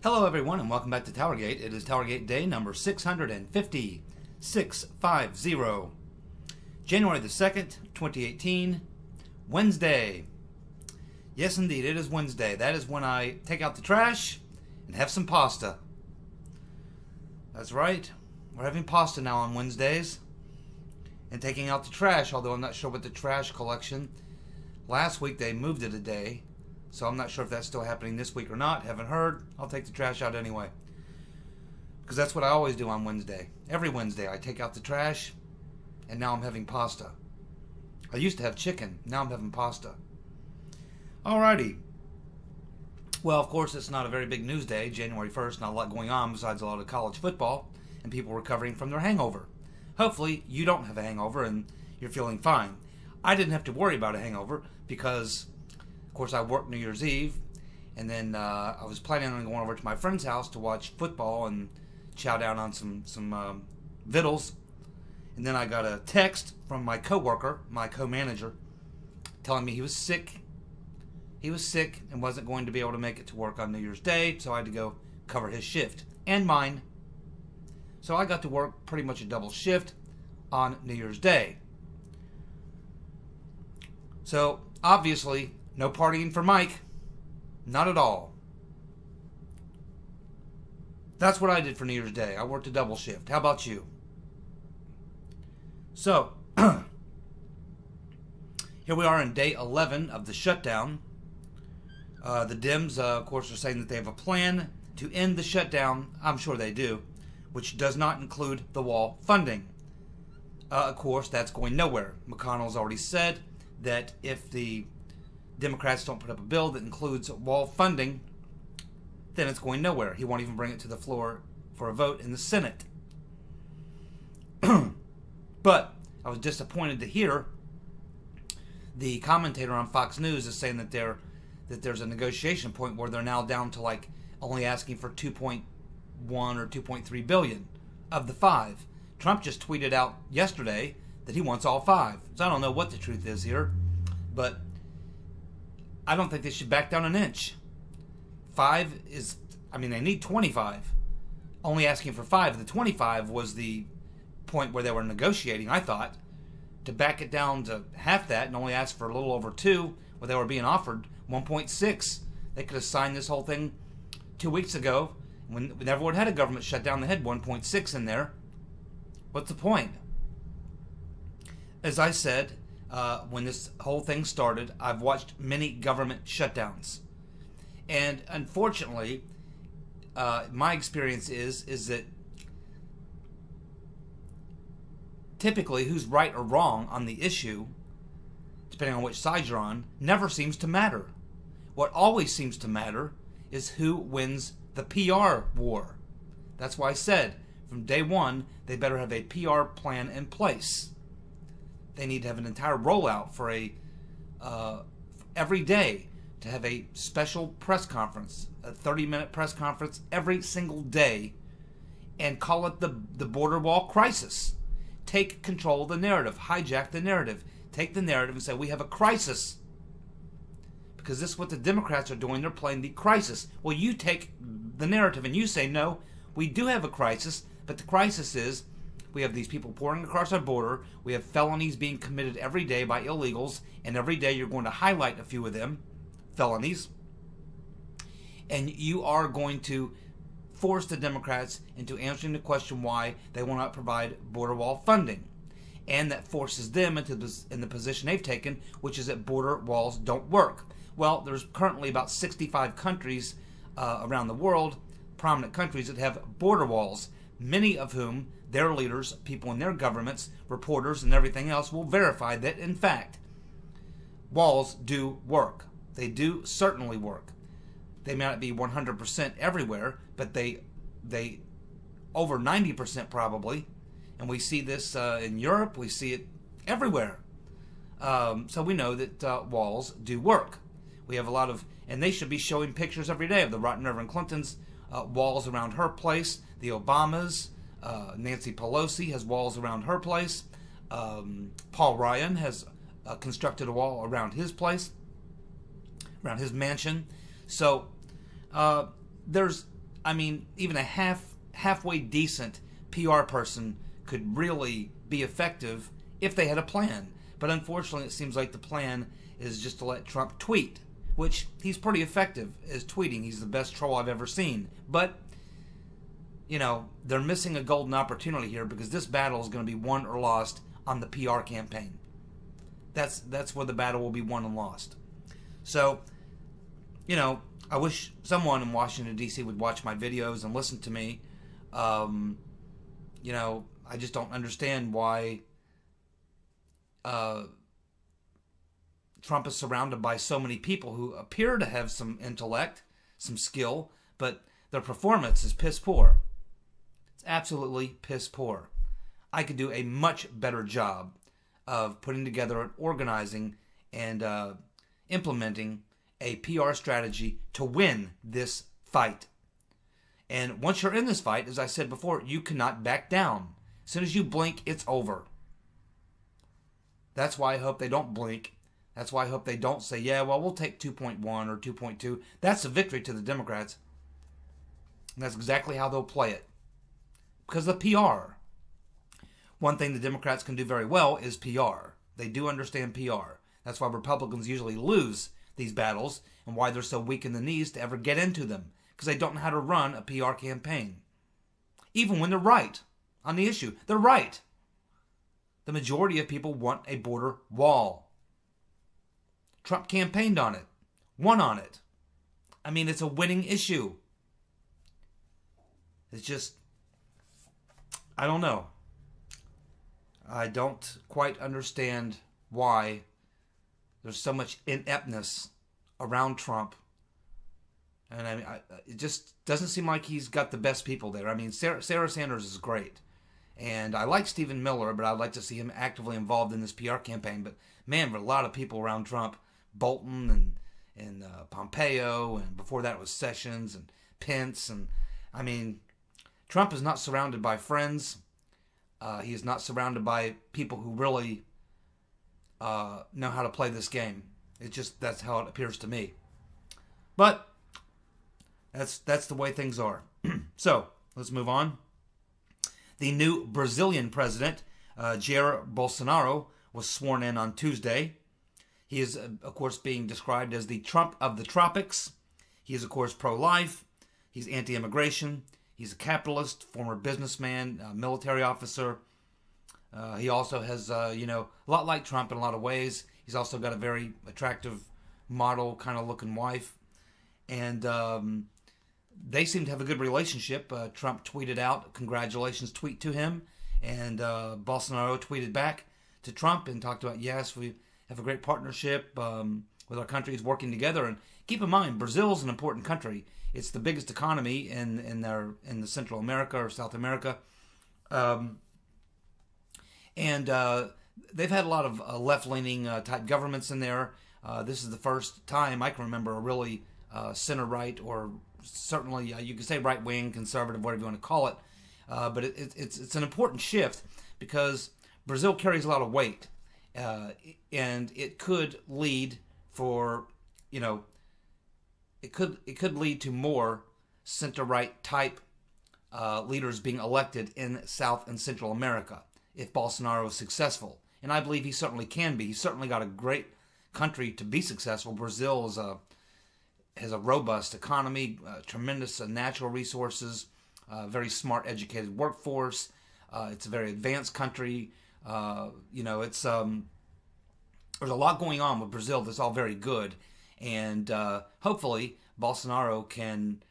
Hello everyone and welcome back to TowerGate. It is TowerGate day number 650, January the 2nd, 2018, Wednesday. Yes indeed, it is Wednesday. That is when I take out the trash and have some pasta. That's right, we're having pasta now on Wednesdays and taking out the trash, although I'm not sure what the trash collection. Last week they moved it a day. So I'm not sure if that's still happening this week or not. Haven't heard. I'll take the trash out anyway. Because that's what I always do on Wednesday. Every Wednesday I take out the trash. And now I'm having pasta. I used to have chicken. Now I'm having pasta. Alrighty. Well, of course, it's not a very big news day. January 1st. Not a lot going on besides a lot of college football. And people recovering from their hangover. Hopefully you don't have a hangover and you're feeling fine. I didn't have to worry about a hangover because... of course, I worked New Year's Eve, and then I was planning on going over to my friend's house to watch football and chow down on some vittles. And then I got a text from my coworker, my co-manager, telling me he was sick. He was sick and wasn't going to be able to make it to work on New Year's Day, so I had to go cover his shift and mine. So I got to work pretty much a double shift on New Year's Day. So, obviously, no partying for Mike. Not at all. That's what I did for New Year's Day. I worked a double shift. How about you? So, here we are in day 11 of the shutdown. The Dems, of course, are saying that they have a plan to end the shutdown. I'm sure they do. Which does not include the wall funding. Of course, that's going nowhere. McConnell's already said that if the Democrats don't put up a bill that includes wall funding, then it's going nowhere. He won't even bring it to the floor for a vote in the Senate. But I was disappointed to hear the commentator on Fox News is saying that there's a negotiation point where they're now down to like only asking for 2.1 or 2.3 billion of the 5. Trump just tweeted out yesterday that he wants all 5. So I don't know what the truth is here, but I don't think they should back down an inch. 5 is, they need 25. Only asking for 5. The 25 was the point where they were negotiating, I thought. To back it down to half that and only ask for a little over 2, where they were being offered 1.6. They could have signed this whole thing 2 weeks ago. When everyone had a government shutdown, they had 1.6 in there. What's the point? As I said, when this whole thing started, I've watched many government shutdowns. And unfortunately, my experience is that typically who's right or wrong on the issue, depending on which side you're on, never seems to matter. What always seems to matter is who wins the PR war. That's why I said, from day one, they better have a PR plan in place. They need to have an entire rollout for every day to have a special press conference, a 30-minute press conference every single day, and call it the border wall crisis. Take control of the narrative, hijack the narrative, take the narrative and say we have a crisis. Because this is what the Democrats are doing, they're playing the crisis. Well, you take the narrative and you say, no, we do have a crisis, but the crisis is we have these people pouring across our border. We have felonies being committed every day by illegals, and every day you're going to highlight a few of them, felonies. And you are going to force the Democrats into answering the question why they will not provide border wall funding. And that forces them in the position they've taken, which is that border walls don't work. Well, there's currently about 65 countries around the world, prominent countries that have border walls, many of whom their leaders, people in their governments, reporters, and everything else will verify that, in fact, walls do work. They do certainly work. They may not be 100% everywhere, but they over 90% probably. And we see this in Europe. We see it everywhere. So we know that walls do work. We have a lot of, and they should be showing pictures every day of the Rotten Reverend Clinton's walls around her place, the Obamas. Nancy Pelosi has walls around her place. Paul Ryan has constructed a wall around his place, around his mansion. So there's I mean, even a halfway decent PR person could really be effective if they had a plan. But unfortunately, it seems like the plan is just to let Trump tweet, which he's pretty effective as tweeting. He's the best troll I've ever seen. But, you know, they're missing a golden opportunity here because this battle is going to be won or lost on the PR campaign. That's where the battle will be won and lost. So, you know, I wish someone in Washington, D.C. would watch my videos and listen to me. You know, I just don't understand why Trump is surrounded by so many people who appear to have some intellect, some skill, but their performance is piss poor. It's absolutely piss poor. I could do a much better job of putting together and organizing and implementing a PR strategy to win this fight. And once you're in this fight, as I said before, you cannot back down. As soon as you blink, it's over. That's why I hope they don't blink. That's why I hope they don't say, yeah, well, we'll take 2.1 or 2.2. That's a victory to the Democrats. And that's exactly how they'll play it. Because of PR. One thing the Democrats can do very well is PR. They do understand PR. That's why Republicans usually lose these battles and why they're so weak in the knees to ever get into them. Because they don't know how to run a PR campaign. Even when they're right on the issue. They're right. The majority of people want a border wall. Trump campaigned on it. Won on it. I mean, it's a winning issue. It's just, I don't know. I don't quite understand why there's so much ineptness around Trump. And I mean, it just doesn't seem like he's got the best people there. I mean, Sarah Sanders is great. And I like Stephen Miller, but I'd like to see him actively involved in this PR campaign. But man, there are a lot of people around Trump. Bolton and Pompeo, and before that was Sessions and Pence. And I mean, Trump is not surrounded by friends. He is not surrounded by people who really know how to play this game. That's how it appears to me. But that's the way things are. So let's move on. The new Brazilian president, Jair Bolsonaro, was sworn in on Tuesday. He is, of course, being described as the Trump of the tropics. He is, of course, pro-life. He's anti-immigration. He's a capitalist, former businessman, military officer. He also has, a lot like Trump in a lot of ways. He's also got a very attractive model kind of looking wife. And they seem to have a good relationship. Trump tweeted out a congratulations tweet to him. And Bolsonaro tweeted back to Trump and talked about, yes, we have a great partnership with our countries working together. And keep in mind, Brazil's an important country. It's the biggest economy in the Central America or South America. And they've had a lot of left-leaning type governments in there. This is the first time I can remember a really center-right, or certainly you could say right-wing, conservative, whatever you want to call it. But it's an important shift because Brazil carries a lot of weight. And it could lead it could lead to more center-right type leaders being elected in South and Central America if Bolsonaro is successful. And I believe he certainly can be. He's certainly got a great country to be successful. Brazil has a robust economy, tremendous natural resources, very smart, educated workforce. It's a very advanced country. It's there's a lot going on with Brazil that's all very good, and hopefully Bolsonaro can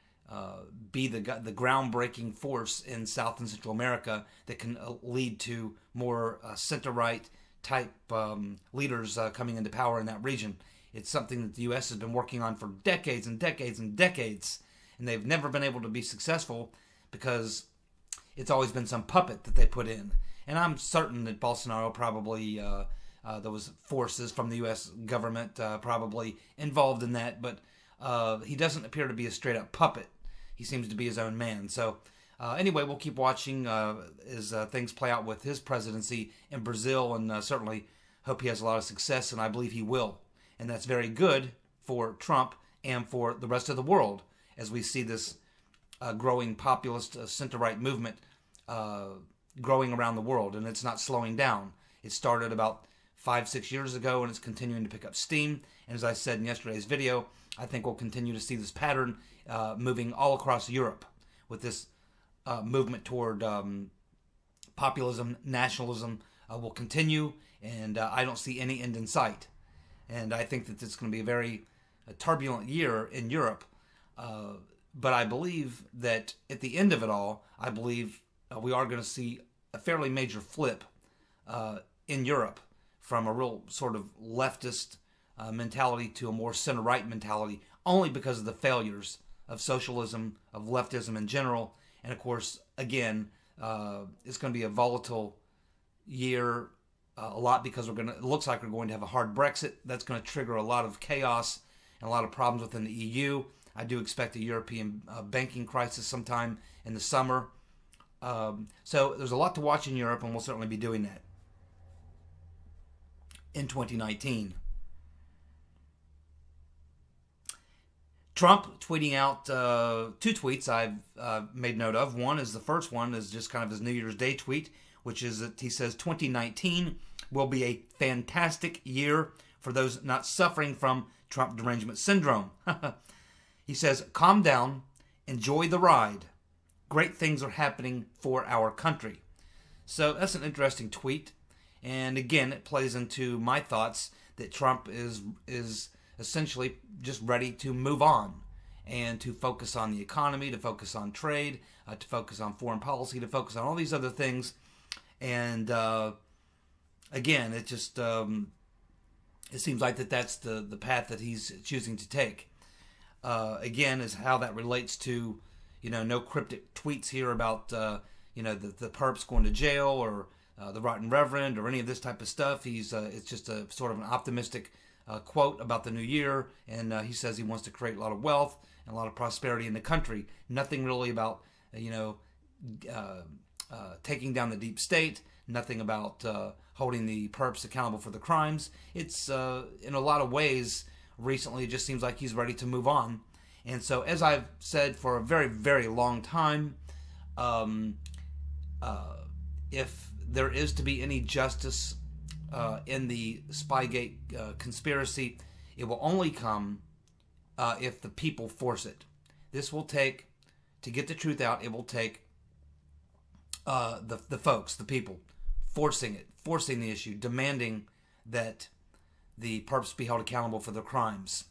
be the groundbreaking force in South and Central America that can lead to more center-right type leaders coming into power in that region. It's something that the U.S. has been working on for decades and decades and decades, and they've never been able to be successful because it's always been some puppet that they put in. And I'm certain that Bolsonaro probably, there was forces from the U.S. government probably involved in that, but he doesn't appear to be a straight-up puppet. He seems to be his own man. So anyway, we'll keep watching as things play out with his presidency in Brazil, and certainly hope he has a lot of success, and I believe he will. And that's very good for Trump and for the rest of the world as we see this growing populist center-right movement growing around the world, and it's not slowing down. It started about 5-6 years ago, and it's continuing to pick up steam. And as I said in yesterday's video, I think we'll continue to see this pattern moving all across Europe with this movement toward populism, nationalism will continue, and I don't see any end in sight. And I think that it's going to be a very turbulent year in Europe. But I believe that at the end of it all, I believe we are going to see a fairly major flip in Europe from a real sort of leftist mentality to a more center-right mentality, only because of the failures of socialism, of leftism in general. And of course, again, it's going to be a volatile year, a lot because it looks like we're going to have a hard Brexit. That's going to trigger a lot of chaos and a lot of problems within the EU. I do expect a European banking crisis sometime in the summer. So there's a lot to watch in Europe, and we'll certainly be doing that in 2019. Trump tweeting out 2 tweets I've made note of. The first one is just kind of his New Year's Day tweet, which is that he says 2019 will be a fantastic year for those not suffering from Trump derangement syndrome. He says, calm down, enjoy the ride. Great things are happening for our country. So that's an interesting tweet. And again, it plays into my thoughts that Trump is essentially just ready to move on and to focus on the economy, to focus on trade, to focus on foreign policy, to focus on all these other things. And again, it just it seems like that's the path that he's choosing to take. Again, is how that relates to, no cryptic tweets here about, the perps going to jail or the rotten reverend or any of this type of stuff. It's just a sort of an optimistic quote about the new year, and he says he wants to create a lot of wealth and a lot of prosperity in the country. Nothing really about, taking down the deep state. Nothing about holding the perps accountable for the crimes. It's, in a lot of ways, recently it just seems like he's ready to move on. And so, as I've said for a very, very long time, if there is to be any justice in the Spygate conspiracy, it will only come if the people force it. This will take, to get the truth out, it will take the folks, the people, forcing the issue, demanding that the perps be held accountable for their crimes.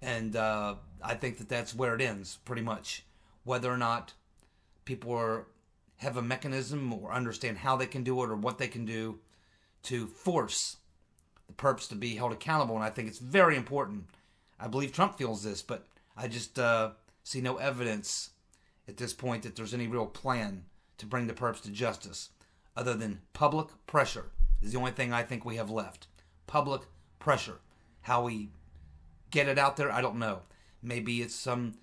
And I think that that's where it ends, pretty much. Whether or not people have a mechanism or understand how they can do it or what they can do to force the perps to be held accountable. And I think it's very important. I believe Trump feels this, but I just see no evidence at this point that there's any real plan to bring the perps to justice, other than public pressure is the only thing I think we have left. Public pressure. How we get it out there, I don't know. Maybe it's some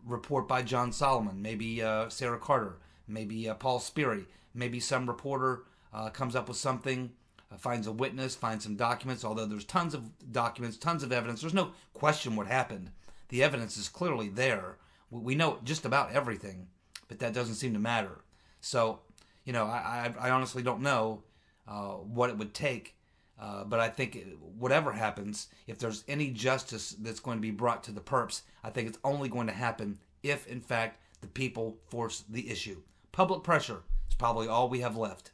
report by John Solomon, maybe Sarah Carter, maybe Paul Sperry, maybe some reporter comes up with something, finds a witness, finds some documents, although there's tons of documents, tons of evidence. There's no question what happened. The evidence is clearly there. We know just about everything, but that doesn't seem to matter. So, I honestly don't know what it would take, but I think whatever happens, if there's any justice that's going to be brought to the perps, I think it's only going to happen if, in fact, the people force the issue. Public pressure is probably all we have left.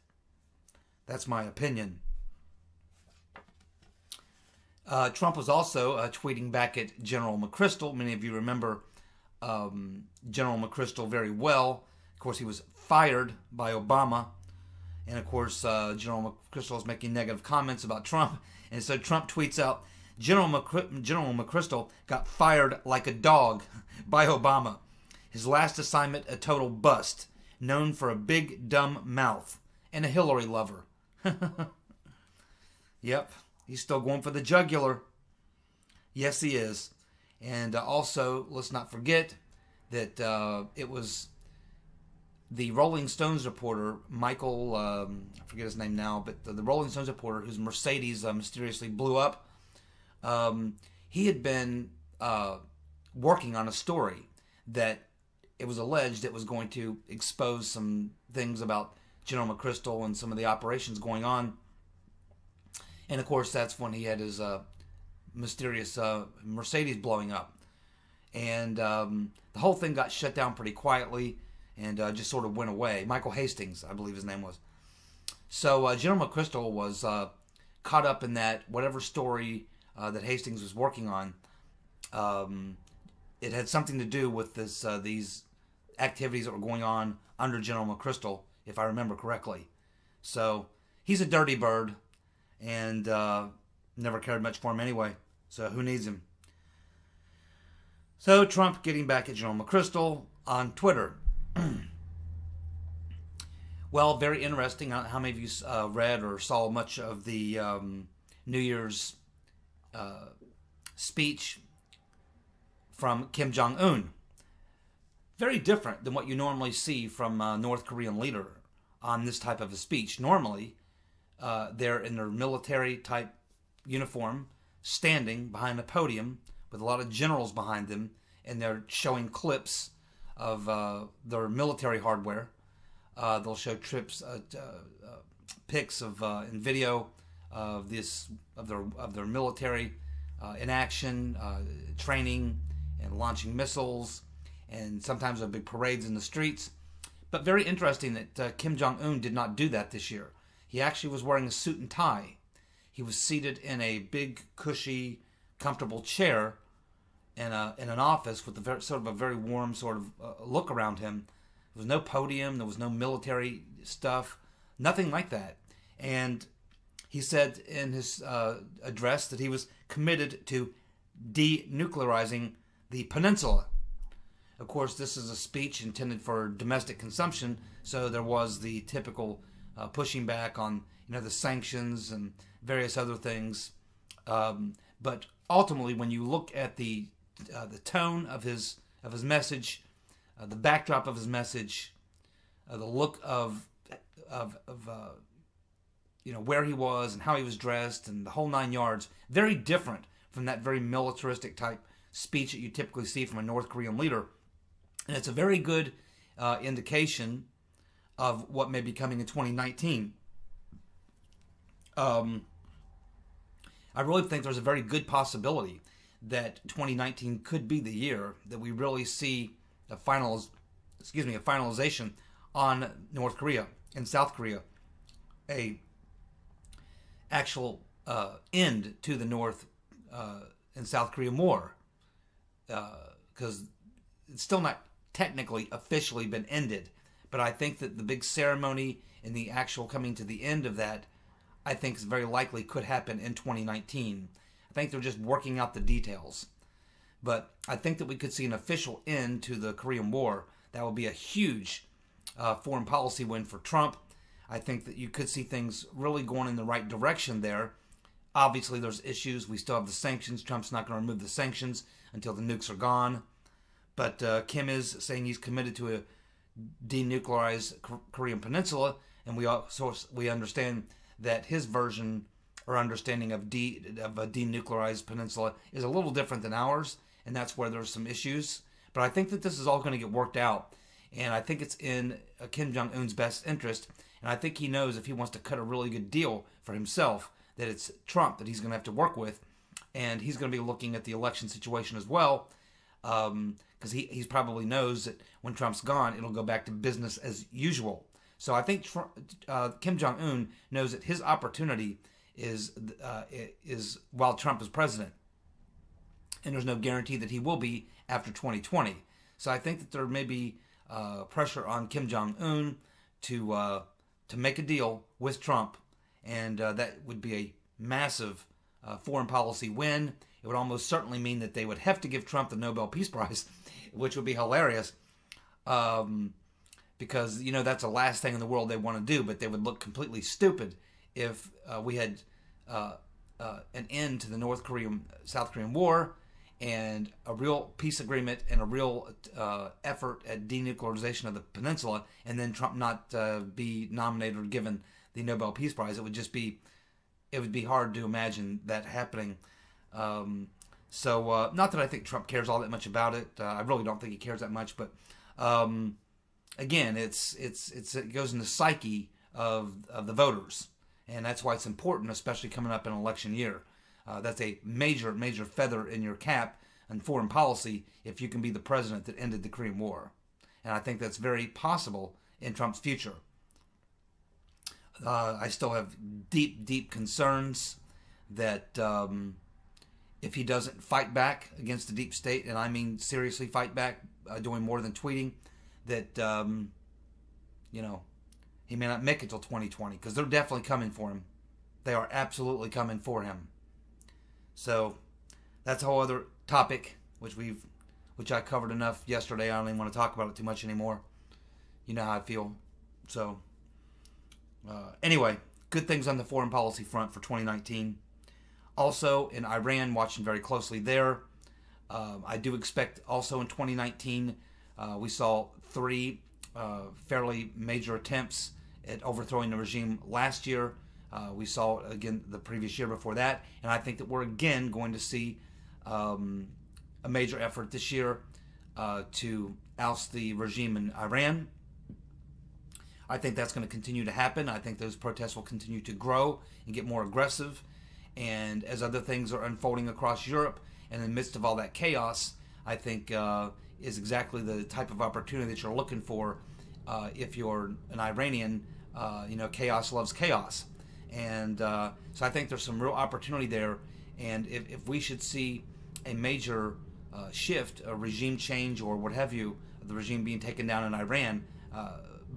That's my opinion. Trump was also tweeting back at General McChrystal. Many of you remember General McChrystal very well. Of course, he was fired by Obama. And of course, General McChrystal is making negative comments about Trump. And so Trump tweets out, General McChrystal got fired like a dog by Obama. His last assignment, a total bust. Known for a big, dumb mouth. And a Hillary lover. Yep, he's still going for the jugular. Yes, he is. And also, let's not forget that it was the Rolling Stones reporter, Michael, I forget his name now, but the Rolling Stones reporter whose Mercedes mysteriously blew up, he had been working on a story that it was alleged it was going to expose some things about General McChrystal and some of the operations going on. And of course, that's when he had his mysterious Mercedes blowing up. And the whole thing got shut down pretty quietly and just sort of went away. Michael Hastings, I believe his name was. So General McChrystal was caught up in that, whatever story that Hastings was working on. It had something to do with these activities that were going on under General McChrystal, if I remember correctly. So he's a dirty bird, and never cared much for him anyway. So who needs him? So Trump getting back at General McChrystal on Twitter. Well, very interesting. How many of you read or saw much of the New Year's speech from Kim Jong-un? Very different than what you normally see from a North Korean leader on this type of a speech. Normally, they're in their military-type uniform, standing behind a podium with a lot of generals behind them, and they're showing clips of their military hardware. They'll show pics of and video of their military in action, training and launching missiles, and sometimes there are big parades in the streets. But very interesting that Kim Jong-un did not do that this year. He actually was wearing a suit and tie. He was seated in a big, cushy, comfortable chair in an office with a very warm sort of look around him. There was no podium. There was no military stuff. Nothing like that. And he said in his address that he was committed to denuclearizing the peninsula. Of course, this is a speech intended for domestic consumption, so there was the typical pushing back on the sanctions and various other things. But ultimately, when you look at the tone of his message, the backdrop of his message, the look of where he was and how he was dressed and the whole 9 yards, very different from that very militaristic type speech that you typically see from a North Korean leader. And it's a very good indication of what may be coming in 2019. I really think there's a very good possibility that 2019 could be the year that we really see a finalization on North Korea and South Korea, a actual end to the North and South Korean War, because it's still not technically officially been ended. But I think that the big ceremony and the actual coming to the end of that, I think is very likely could happen in 2019. I think they're just working out the details. But I think that we could see an official end to the Korean War. That would be a huge foreign policy win for Trump. I think that you could see things really going in the right direction there. Obviously, there's issues. We still have the sanctions. Trump's not going to remove the sanctions until the nukes are gone. But Kim is saying he's committed to a denuclearized Korean peninsula, and we understand that his version or understanding of a denuclearized peninsula is a little different than ours, and that's where there's some issues. But I think that this is all going to get worked out, and I think it's in Kim Jong-un's best interest, and I think he knows if he wants to cut a really good deal for himself, that it's Trump that he's going to have to work with, and he's going to be looking at the election situation as well, because he probably knows that when Trump's gone, it'll go back to business as usual. So I think Kim Jong-un knows that his opportunity is while Trump is president, and there's no guarantee that he will be after 2020. So I think that there may be pressure on Kim Jong-un to make a deal with Trump, and that would be a massive foreign policy win. It would almost certainly mean that they would have to give Trump the Nobel Peace Prize, which would be hilarious, because that's the last thing in the world they want to do. But they would look completely stupid if we had an end to the North Korean South Korean War and a real peace agreement and a real effort at denuclearization of the peninsula, and then Trump not be nominated or given the Nobel Peace Prize. It would be hard to imagine that happening. So not that I think Trump cares all that much about it. I really don't think he cares that much, but Again, it goes in the psyche of the voters, and that's why it's important, especially coming up in election year. That's a major feather in your cap in foreign policy if you can be the president that ended the Korean War, and I think that's very possible in Trump's future. I still have deep concerns that if he doesn't fight back against the deep state, and I mean seriously fight back, doing more than tweeting, that he may not make it till 2020, because they're definitely coming for him. They are absolutely coming for him. So that's a whole other topic, which I covered enough yesterday. I don't even want to talk about it too much anymore. You know how I feel. So anyway, good things on the foreign policy front for 2019. Also in Iran, watching very closely there. I do expect also in 2019, we saw 3 fairly major attempts at overthrowing the regime last year. We saw it again the previous year before that, and I think that we're again going to see a major effort this year to oust the regime in Iran. I think that's going to continue to happen. I think those protests will continue to grow and get more aggressive. And as other things are unfolding across Europe, and in the midst of all that chaos, I think is exactly the type of opportunity that you're looking for if you're an Iranian. Chaos loves chaos. And so I think there's some real opportunity there. And if we should see a major shift, a regime change, or what have you, the regime being taken down in Iran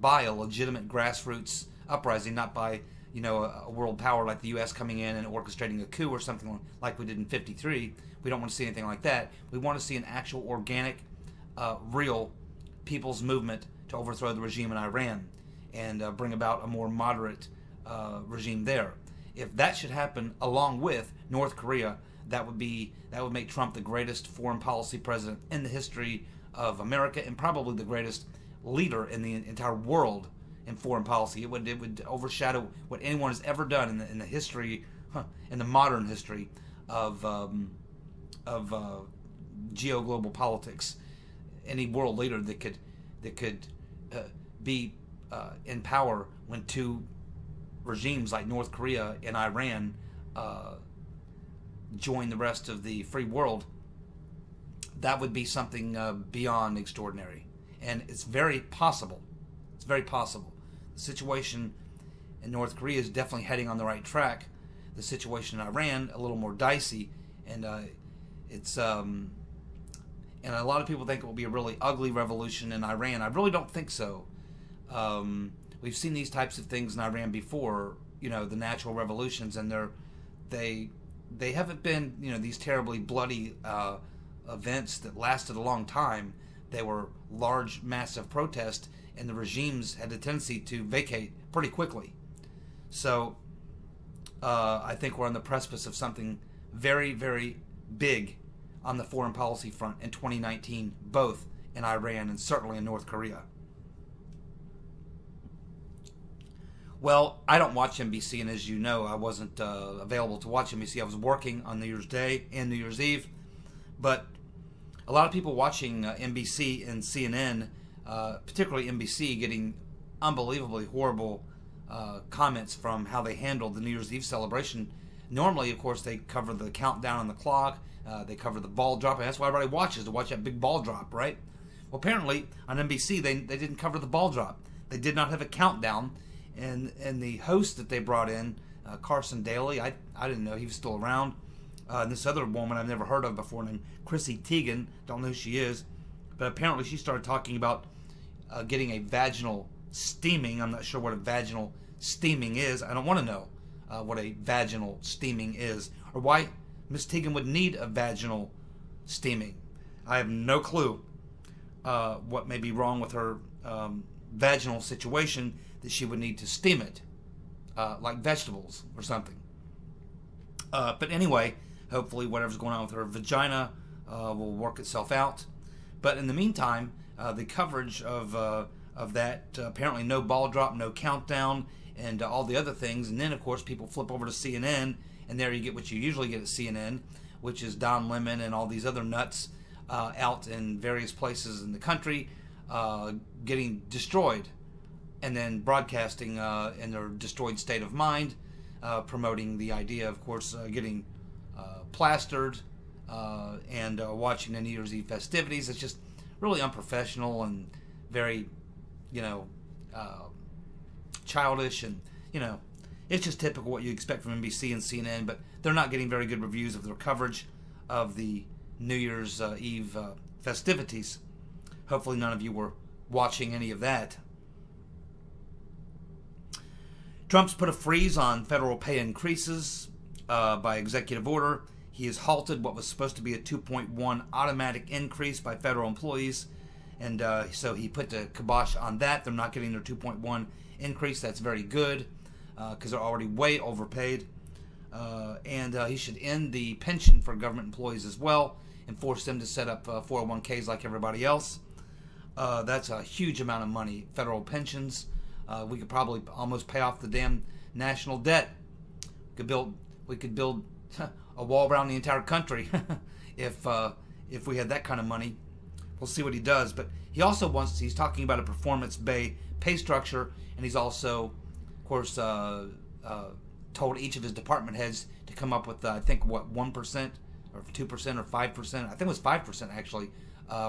by a legitimate grassroots uprising, not by a world power like the U.S. coming in and orchestrating a coup or something like we did in '53. We don't want to see anything like that. We want to see an actual organic, real people's movement to overthrow the regime in Iran and bring about a more moderate regime there. If that should happen along with North Korea, that would make Trump the greatest foreign policy president in the history of America, and probably the greatest leader in the entire world in foreign policy. It would overshadow what anyone has ever done in the history, in the modern history of geo-global politics. Any world leader that could be in power when 2 regimes like North Korea and Iran join the rest of the free world, that would be something beyond extraordinary. And it's very possible. It's very possible. The situation in North Korea is definitely heading on the right track. The situation in Iran, a little more dicey, and it's and a lot of people think it will be a really ugly revolution in Iran. I really don't think so. We've seen these types of things in Iran before, the natural revolutions, and they haven't been, these terribly bloody events that lasted a long time. They were large, massive protests, and the regimes had a tendency to vacate pretty quickly. So I think we're on the precipice of something very, very big on the foreign policy front in 2019, both in Iran and certainly in North Korea. Well, I don't watch NBC, and as you know, I wasn't available to watch NBC. I was working on New Year's Day and New Year's Eve, but a lot of people watching NBC and CNN, particularly NBC, getting unbelievably horrible comments from how they handled the New Year's Eve celebration. Normally, of course, they cover the countdown on the clock, they cover the ball drop, and that's why everybody watches, to watch that big ball drop, right? Well, apparently, on NBC, they didn't cover the ball drop. They did not have a countdown, and the host that they brought in, Carson Daly, I didn't know he was still around. And this other woman I've never heard of before named Chrissy Teigen, don't know who she is, but apparently she started talking about getting a vaginal steaming. I'm not sure what a vaginal steaming is. I don't want to know what a vaginal steaming is, or why Miss Teigen would need a vaginal steaming. I have no clue what may be wrong with her vaginal situation that she would need to steam it, like vegetables or something. But anyway, hopefully whatever's going on with her vagina will work itself out. But in the meantime, the coverage of that, apparently no ball drop, no countdown, and all the other things. And then, of course, people flip over to CNN, and there you get what you usually get at CNN, which is Don Lemon and all these other nuts out in various places in the country getting destroyed, and then broadcasting in their destroyed state of mind, promoting the idea, of course, getting plastered, and watching the New Year's Eve festivities. It's just really unprofessional and very, childish, and it's just typical what you expect from NBC and CNN. But they're not getting very good reviews of their coverage of the New Year's Eve festivities. Hopefully none of you were watching any of that. Trump's put a freeze on federal pay increases by executive order. He has halted what was supposed to be a 2.1 automatic increase by federal employees. And so he put the kibosh on that. They're not getting their 2.1 increase. That's very good because they're already way overpaid. And he should end the pension for government employees as well and force them to set up 401ks like everybody else. That's a huge amount of money, federal pensions. We could probably almost pay off the damn national debt. We could build a wall around the entire country if we had that kind of money. We'll see what he does. But he's talking about a performance-based pay structure, and he's also, of course, told each of his department heads to come up with, 1% or 2% or 5%. I think it was 5% actually,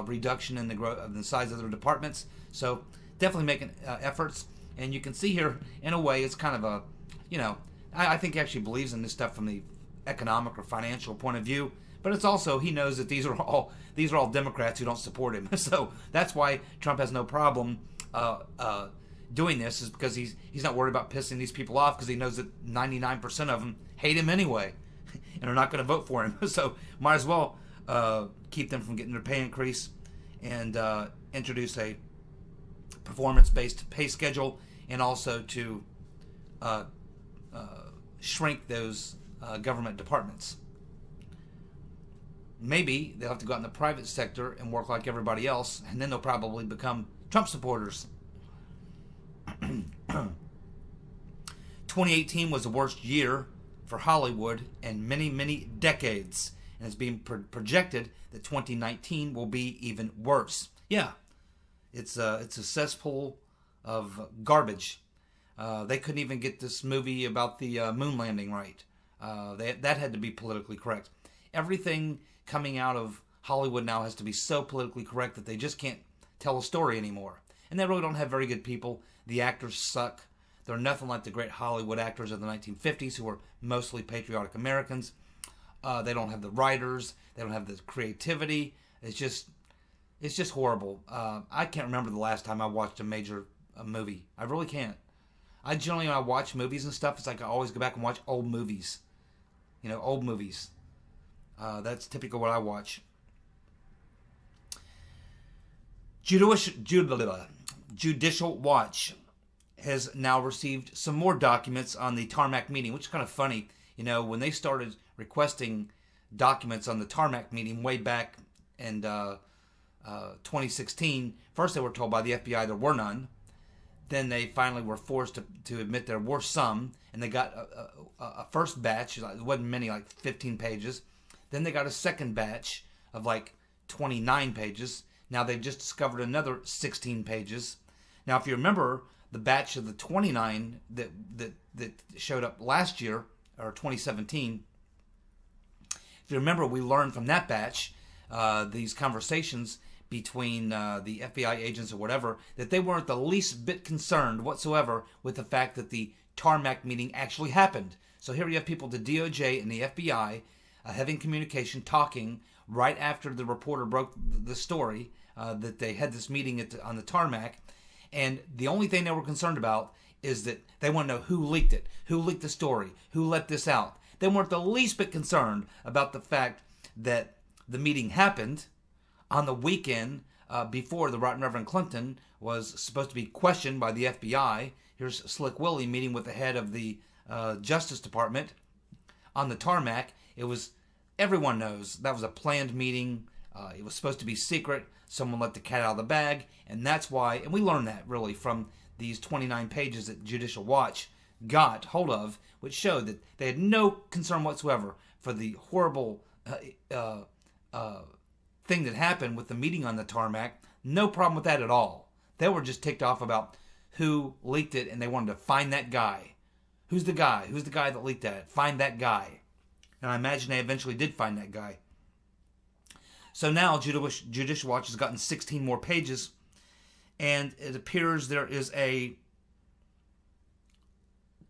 reduction in the size of their departments. So definitely making efforts. And you can see here, in a way, it's kind of a, I think he actually believes in this stuff from the economic or financial point of view. But it's also, he knows that these are all Democrats who don't support him. So that's why Trump has no problem doing this, is because he's not worried about pissing these people off, because he knows that 99% of them hate him anyway and are not going to vote for him. So might as well keep them from getting their pay increase and introduce a performance-based pay schedule, and also to shrink those government departments. Maybe they'll have to go out in the private sector and work like everybody else, and then they'll probably become Trump supporters. 2018 was the worst year for Hollywood in many, many decades, and it's being projected that 2019 will be even worse. Yeah, it's a cesspool of garbage. They couldn't even get this movie about the moon landing right. That had to be politically correct. Everything coming out of Hollywood now has to be so politically correct that they just can't tell a story anymore. And they really don't have very good people. The actors suck. They're nothing like the great Hollywood actors of the 1950s who were mostly patriotic Americans. They don't have the writers. They don't have the creativity. It's just horrible. I can't remember the last time I watched a major movie. I really can't. I generally, when I watch movies and stuff, it's like I always go back and watch old movies. Old movies. That's typical what I watch. Judicial Watch has now received some more documents on the Tarmac meeting, which is kind of funny. When they started requesting documents on the Tarmac meeting way back in 2016, first they were told by the FBI there were none. Then they finally were forced to admit there were some, and they got a first batch. It wasn't many, like 15 pages. Then they got a second batch of like 29 pages. Now they've just discovered another 16 pages. Now, if you remember the batch of the 29 that showed up last year, or 2017, if you remember, we learned from that batch, these conversations between the FBI agents or whatever, that they weren't the least bit concerned whatsoever with the fact that the Tarmac meeting actually happened. So here you have people, the DOJ and the FBI, having communication, talking right after the reporter broke the story that they had this meeting on the Tarmac, and the only thing they were concerned about is that they want to know who leaked it, who leaked the story, who let this out. They weren't the least bit concerned about the fact that the meeting happened on the weekend before the Right Reverend Clinton was supposed to be questioned by the FBI. Here's Slick Willie meeting with the head of the Justice Department on the Tarmac. Everyone knows that was a planned meeting. It was supposed to be secret. Someone let the cat out of the bag, and that's why, and we learned that really from these 29 pages that Judicial Watch got hold of, which showed that they had no concern whatsoever for the horrible thing that happened with the meeting on the tarmac. No problem with that at all. They were just ticked off about who leaked it, and they wanted to find that guy. Who's the guy? Who's the guy that leaked that? Find that guy. And I imagine they eventually did find that guy. So now Judicial Watch has gotten 16 more pages, and it appears there is a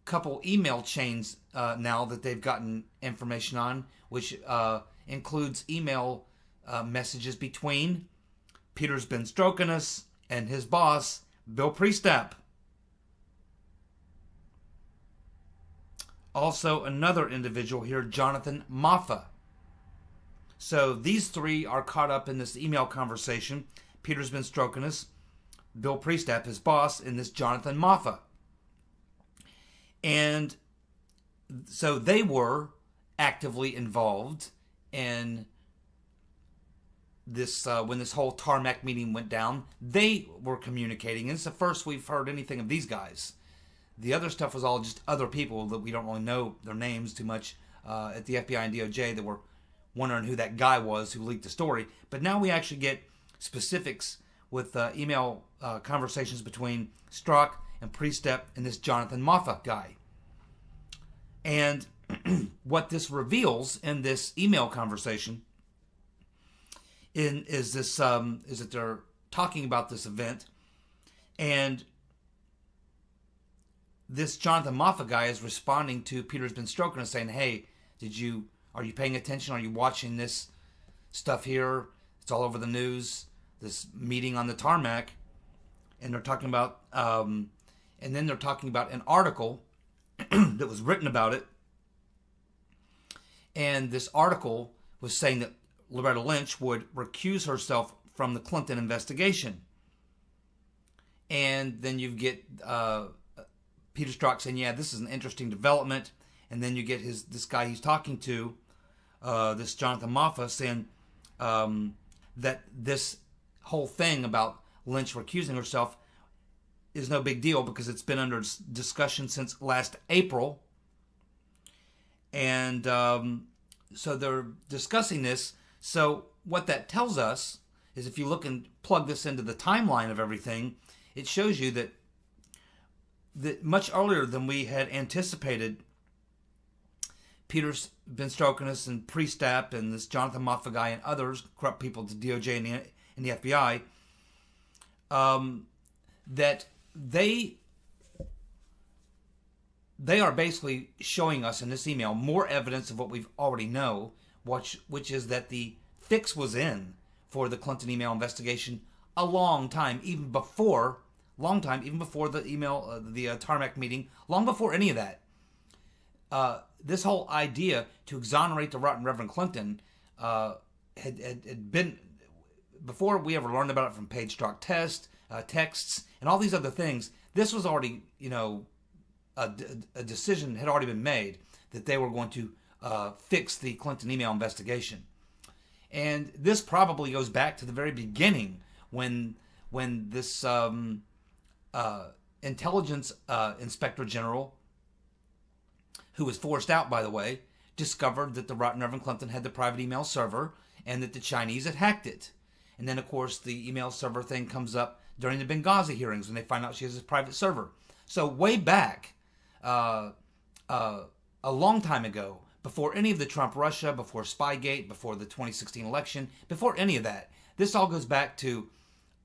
couple email chains now that they've gotten information on, which includes email messages between Peter's been stroking us and his boss, Bill Priestap. Also, another individual here, Jonathan Moffa. So these three are caught up in this email conversation. Peter's been stroking us, Bill Priestap, his boss, and this Jonathan Moffa. And so they were actively involved in this when this whole Tarmac meeting went down. They were communicating, and it's the first we've heard anything of these guys. The other stuff was all just other people that we don't really know their names too much at the FBI and DOJ that were wondering who that guy was who leaked the story. But now we actually get specifics with email conversations between Strzok and Priestap and this Jonathan Moffa guy. And what this reveals in this email conversation is that they're talking about this event, and this Jonathan Moffa guy is responding to Peter's been stroking and saying, "Hey, are you paying attention? Are you watching this stuff here? It's all over the news. This meeting on the tarmac." And they're talking about, and then they're talking about an article that was written about it. And this article was saying that Loretta Lynch would recuse herself from the Clinton investigation. And then you get Peter Strzok saying, "Yeah, this is an interesting development." And then you get this guy he's talking to, this Jonathan Moffa, saying that this whole thing about Lynch recusing herself is no big deal because it's been under discussion since last April. And so they're discussing this. So what that tells us is, if you look and plug this into the timeline of everything, it shows you that much earlier than we had anticipated, Peter's been stroking us and Priestap and this Jonathan Moffa guy and others, corrupt people at the DOJ and the FBI, that they are basically showing us in this email more evidence of what we already know, which is that the fix was in for the Clinton email investigation a long time, even before the email, the Tarmac meeting, long before any of that. This whole idea to exonerate the rotten Reverend Clinton had been, before we ever learned about it from Page Strzok texts, and all these other things. This was already, a decision had already been made that they were going to fix the Clinton email investigation. And this probably goes back to the very beginning when this intelligence inspector general, who was forced out, by the way, discovered that the rotten Reverend Clinton had the private email server and that the Chinese had hacked it. And then, of course, the email server thing comes up during the Benghazi hearings when they find out she has this private server. So way back, a long time ago, before any of the Trump-Russia, before Spygate, before the 2016 election, before any of that, this all goes back to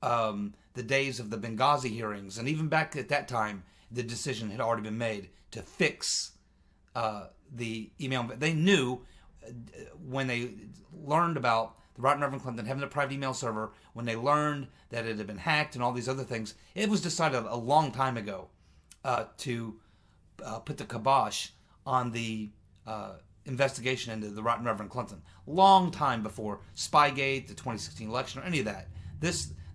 the days of the Benghazi hearings. And even back at that time, the decision had already been made to fix the email. They knew when they learned about the rotten Reverend Clinton having a private email server, when they learned that it had been hacked and all these other things, it was decided a long time ago to put the kibosh on the investigation into the rotten Reverend Clinton. Long time before Spygate, the 2016 election, or any of that.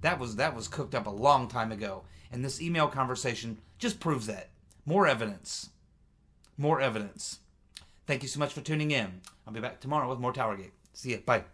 That was cooked up a long time ago. And this email conversation just proves that. More evidence. More evidence. Thank you so much for tuning in. I'll be back tomorrow with more TowerGate. See ya. Bye.